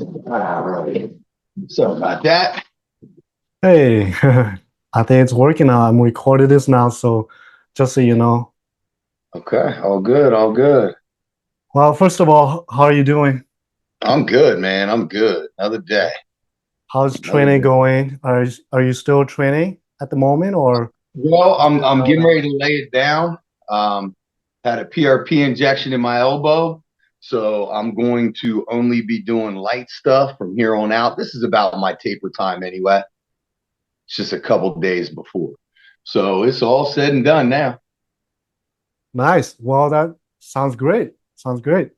All right. So about that. Hey, I think it's working now. I'm recording this now, so just so you know. Okay, all good, all good. Well, first of all, how are you doing? I'm good, man. I'm good. Another day. How's Another training day. going? Are you still training at the moment, or Well, how's it I'm going getting now? ready to lay it down. Um, had a PRP injection in my elbow, so I'm going to only be doing light stuff from here on out. This is about my taper time anyway. It's just a couple days before. So it's all said and done now. Nice. Well, that sounds great. Sounds great.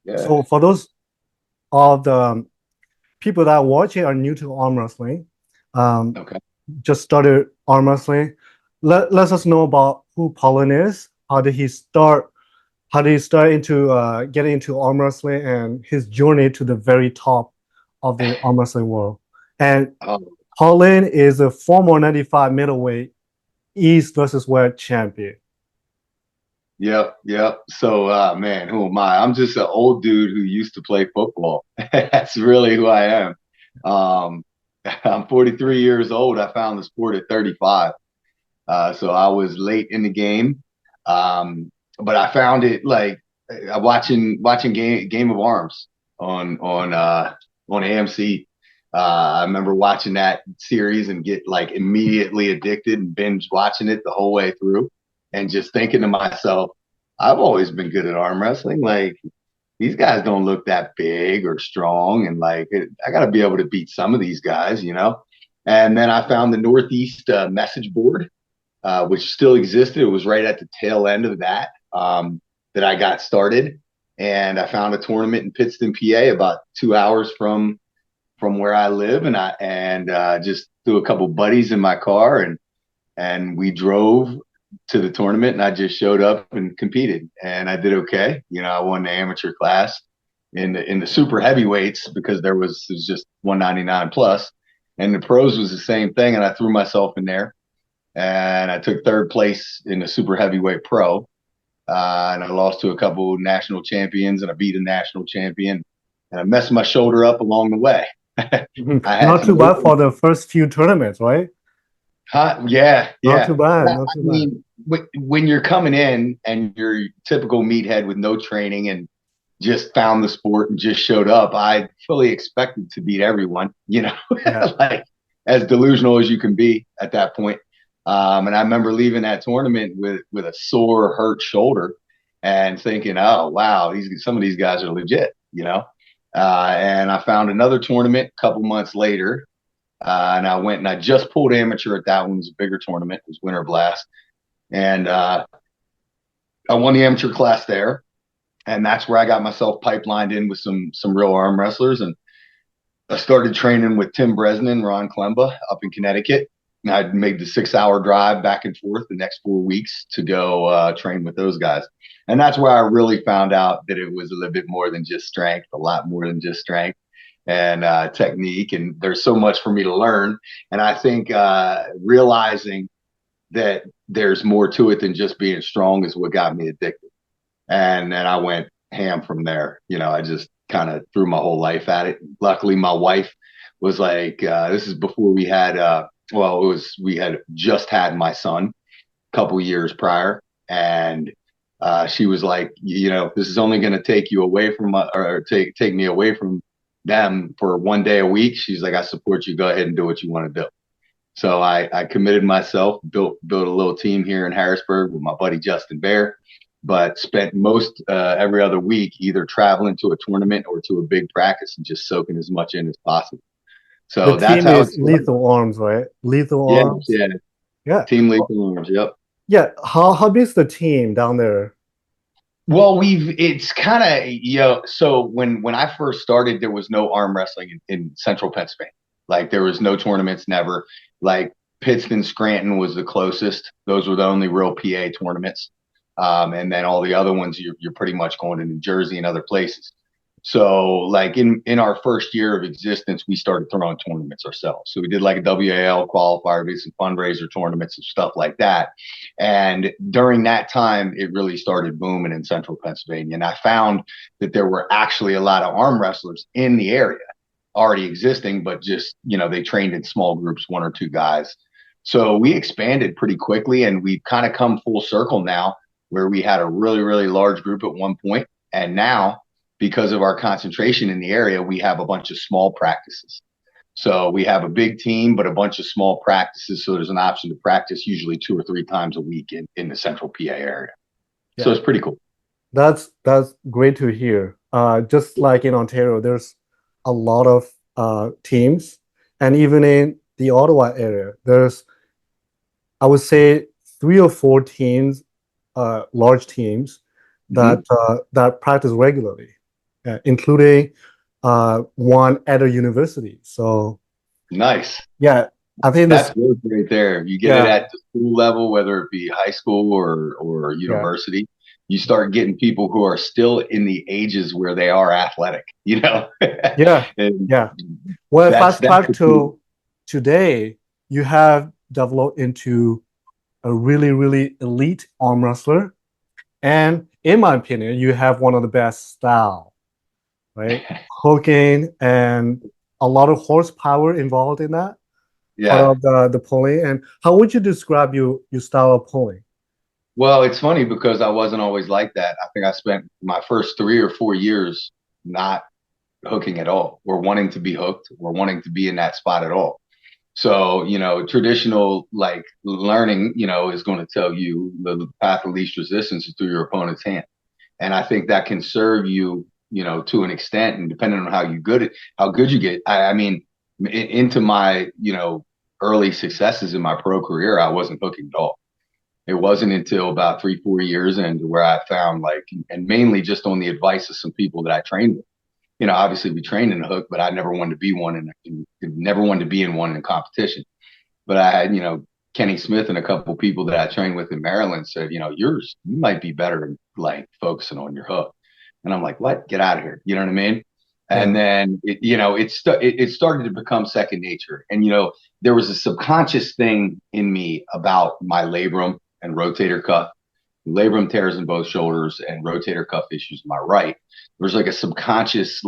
Yeah. So for those of the people that are watching are new to arm wrestling, um, Okay. just started arm wrestling. Let us know about who Paulin is. How did he start? How did he start into getting into arm wrestling and his journey to the very top of the arm wrestling world? And Um, Paulin is a former 95 middleweight East versus West champion. Yep, yep. So, man, who am I? I'm just an old dude who used to play football. That's really who I am. Um, I'm 43 years old. I found the sport at 35. So I was late in the game. Um, but I found it like watching Game of Arms on AMC. I remember watching that series and get like immediately addicted and binge watching it the whole way through and just thinking to myself, I've always been good at arm wrestling. Like these guys don't look that big or strong, and I got to be able to beat some of these guys. And then I found the Northeast message board, which still existed. It was right at the tail end of that I got started, and I found a tournament in Pittston, PA, about 2 hours from where I live, and I just threw a couple buddies in my car, and we drove to the tournament, and I just showed up and competed, and I did okay. I won the amateur class in the super heavyweights because it was just 199 plus, and the pros was the same thing, and I threw myself in there, and I took third place in the super heavyweight pro. And I lost to a couple national champions, and I beat a national champion, and I messed my shoulder up along the way. I had Not some too bad open. for the first few tournaments, right? Huh? Yeah, Not too yeah. bad. I Not too bad. mean, when you're coming in and you're typical meathead with no training and just found the sport and just showed up, I fully expected to beat everyone, Yeah. like as delusional as you can be at that point. And I remember leaving that tournament with a sore, hurt shoulder and thinking, oh wow, some of these guys are legit. And I found another tournament a couple months later, and I went and I just pulled amateur at that one. It was a bigger tournament. It was Winter Blast, and I won the amateur class there, and that's where I got myself pipelined in with some real arm wrestlers. And I started training with Tim Bresnan, Ron Klemba up in Connecticut. And I'd made the 6 hour drive back and forth the next 4 weeks to go train with those guys. And that's where I really found out that it was a little bit more than just strength, a lot more than just strength and technique. And there's so much for me to learn. And I think realizing that there's more to it than just being strong is what got me addicted. And then I went ham from there. I just kind of threw my whole life at it. Luckily, my wife was like, this is before we had, we had just had my son a couple years prior. And she was like, this is only going to take you away from or take me away from them for one day a week. She's like, I support you. Go ahead and do what you want to do. So I committed myself, built a little team here in Harrisburg with my buddy Justin Bear, but spent most every other week either traveling to a tournament or to a big practice and just soaking as much in as possible. The So that's team how it is started. Lethal Arms, right? Lethal Yeah, Arms. yeah. Yeah. Team Lethal Arms. Yep. Yeah. How big is the team down there? Well, it's kind of. So when I first started, there was no arm wrestling in central Pennsylvania. Like there was no tournaments, never. Like Pittston, Scranton was the closest. Those were the only real PA tournaments. And then all the other ones, you're pretty much going to New Jersey and other places. So like in our first year of existence, we started throwing tournaments ourselves. So we did like a WAL qualifier, did some fundraiser tournaments and stuff like that. And during that time, it really started booming in central Pennsylvania. And I found that there were actually a lot of arm wrestlers in the area already existing, but just, they trained in small groups, one or two guys. So we expanded pretty quickly, and we've kind of come full circle now where we had a really, really large group at one point. And now, because of our concentration in the area, we have a bunch of small practices. So we have a big team, but a bunch of small practices. So there's an option to practice usually 2 or 3 times a week in the central PA area. So Yeah, it's pretty cool. that's great to hear. Just like in Ontario, there's a lot of teams, and even in the Ottawa area, there's, I would say, 3 or 4 teams, large teams Mm-hmm. that practice regularly, including one at a university. So Nice. yeah, I think That's this. good right there. You get it Yeah, at the school level, whether it be high school or yeah, university. You start getting people who are still in the ages where they are athletic, yeah, and yeah. Well, fast that's track the key. to today, you have developed into a really, really elite arm wrestler. And in my opinion, you have one of the best style, right? Hooking and a lot of horsepower involved in that part Yeah. of the pulling. And how would you describe your style of pulling? Well, it's funny because I wasn't always like that. I think I spent my first 3 or 4 years not hooking at all, or wanting to be hooked, or wanting to be in that spot at all. So, traditional like learning, is going to tell you the path of least resistance is through your opponent's hand. And I think that can serve you, to an extent, and depending on how good you get. I mean, into my, early successes in my pro career, I wasn't hooking at all. It wasn't until about 3, 4 years into where I found like, and mainly just on the advice of some people that I trained with. Obviously we trained in a hook, but I never wanted to be one, and never wanted to be in one in a competition. But I had, Kenny Smith and a couple of people that I trained with in Maryland said, you might be better in like focusing on your hook. And I'm like, what? Get out of here. You know what I mean? And Yeah, then it started to become second nature. And there was a subconscious thing in me about my labrum and rotator cuff, labrum tears in both shoulders, and rotator cuff issues in my right. There's like a subconscious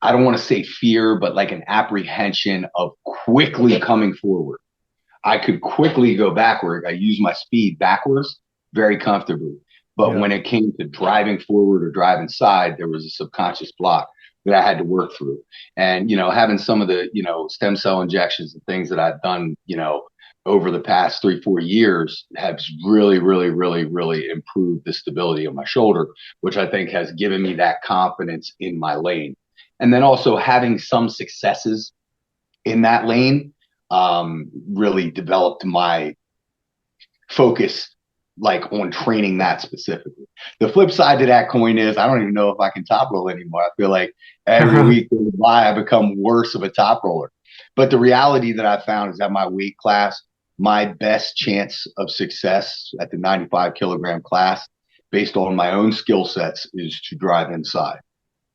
I don't want to say fear, but like an apprehension of quickly coming forward. I could quickly go backward. I use my speed backwards very comfortably. But yeah, when it came to driving forward or driving side, there was a subconscious block that I had to work through. And, having some of the, stem cell injections and things that I've done, over the past 3, 4 years have really, really, really, really improved the stability of my shoulder, which I think has given me that confidence in my lane. And then also having some successes in that lane really developed my focus like on training that specifically. The flip side to that coin is I don't even know if I can top roll anymore. I feel like every week goes by, I become worse of a top roller. But the reality that I found is that my weight class, my best chance of success at the 95 kilogram class, based on my own skill sets, is to drive inside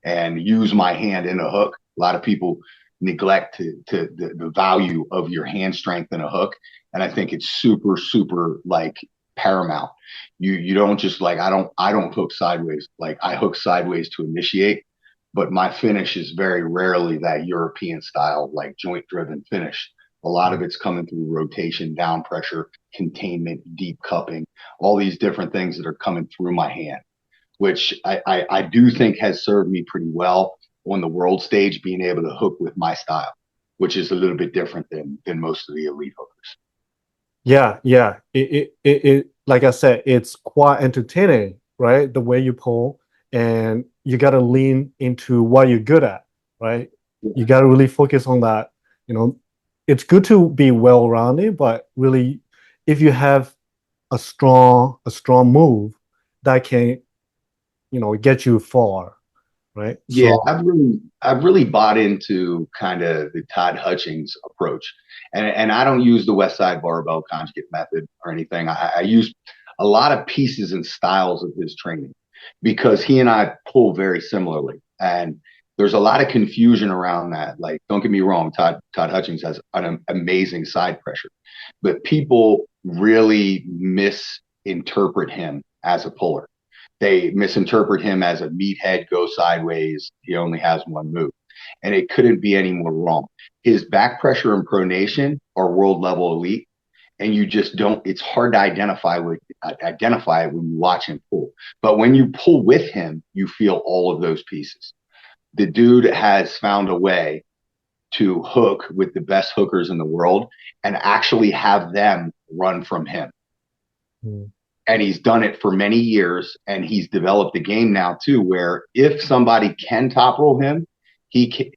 and use my hand in a hook. A lot of people neglect to the value of your hand strength in a hook. And I think it's super, super like paramount. You don't just like, I don't hook sideways. Like I hook sideways to initiate, but my finish is very rarely that European style, like joint driven finish. A lot of it's coming through rotation, down pressure, containment, deep cupping, all these different things that are coming through my hand, which I do think has served me pretty well on the world stage, being able to hook with my style, which is a little bit different than most of the elite hookers. yeah, yeah. Like I said, it's quite entertaining, right? The way you pull, and you got to lean into what you're good at, right? You got to really focus on that. You know, it's good to be well-rounded, but really, if you have a strong move that can, get you far, right? Yeah, So I've really bought into kind of the Todd Hutchings approach, and I don't use the West Side Barbell Conjugate method or anything. I use a lot of pieces and styles of his training. because he and I pull very similarly. And there's a lot of confusion around that. Like, don't get me wrong, Todd Hutchings has an amazing side pressure, but people really misinterpret him as a puller. They misinterpret him as a meathead, go sideways. He only has one move. And it couldn't be any more wrong. His back pressure and pronation are world level elite. And you just don't, it's hard to identify it when you watch him pull. But when you pull with him, you feel all of those pieces. The dude has found a way to hook with the best hookers in the world and actually have them run from him. Mm. And he's done it for many years, and he's developed a game now too, where if somebody can top roll him, it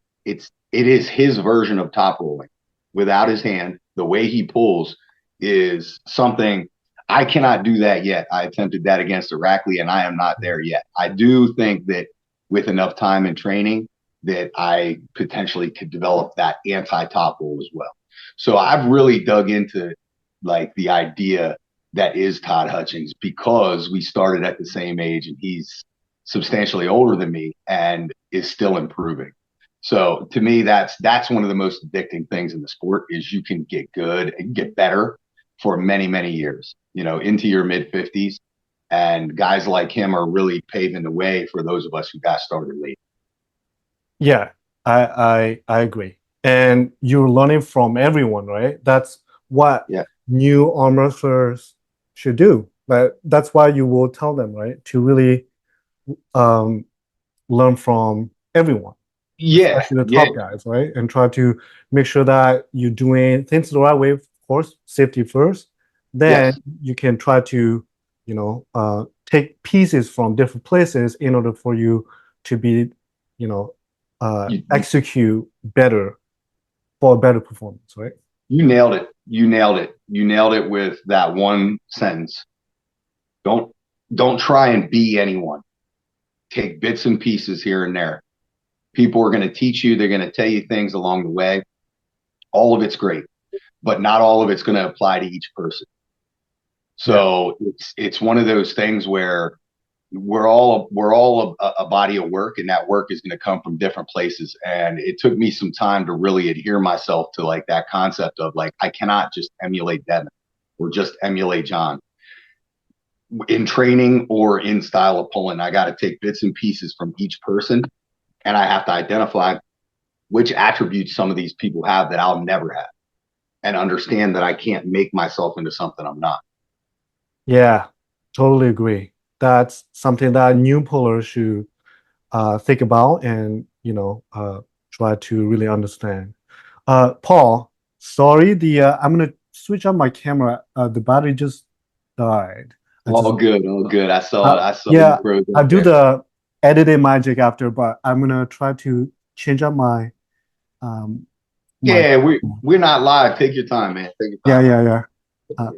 is his version of top rolling without his hand. The way he pulls is something I cannot do that yet. I attempted that against Irakli, and I am not there yet. I do think that with enough time and training that I potentially could develop that anti-top roll as well. So I've really dug into like the idea that is Todd Hutchings, because we started at the same age and he's substantially older than me and is still improving. So to me, that's one of the most addicting things in the sport is you can get good and get better for many, many years, into your mid 50s. And guys like him are really paving the way for those of us who got started late. Yeah, I agree. And you're learning from everyone, right? That's what new arm wrestlers should do. But that's why you will tell them, right, to really learn from everyone. Yeah, especially the top guys, right? And try to make sure that you're doing things the right way, of course, safety first. Then you can try to, take pieces from different places in order for you to be, execute better for a better performance, right? You nailed it. You nailed it. You nailed it with that one sentence. Don't try and be anyone. Take bits and pieces here and there. People are going to teach you. They're going to tell you things along the way. All of it's great, but not all of it's going to apply to each person. So it's one of those things where we're all a body of work, and that work is going to come from different places. And it took me some time to really adhere myself to like that concept of like, I cannot just emulate Devin or just emulate John in training or in style of pulling. I got to take bits and pieces from each person, and I have to identify which attributes some of these people have that I'll never have, and understand that I can't make myself into something I'm not. Yeah, totally agree. That's something that new pullers should think about and, try to really understand. Paul, sorry, I'm going to switch on my camera. The battery just died. All good. I saw it. Yeah, I'll do the editing magic after, but I'm going to try to change up my we're not live. Take your time, man. Take your time. Yeah.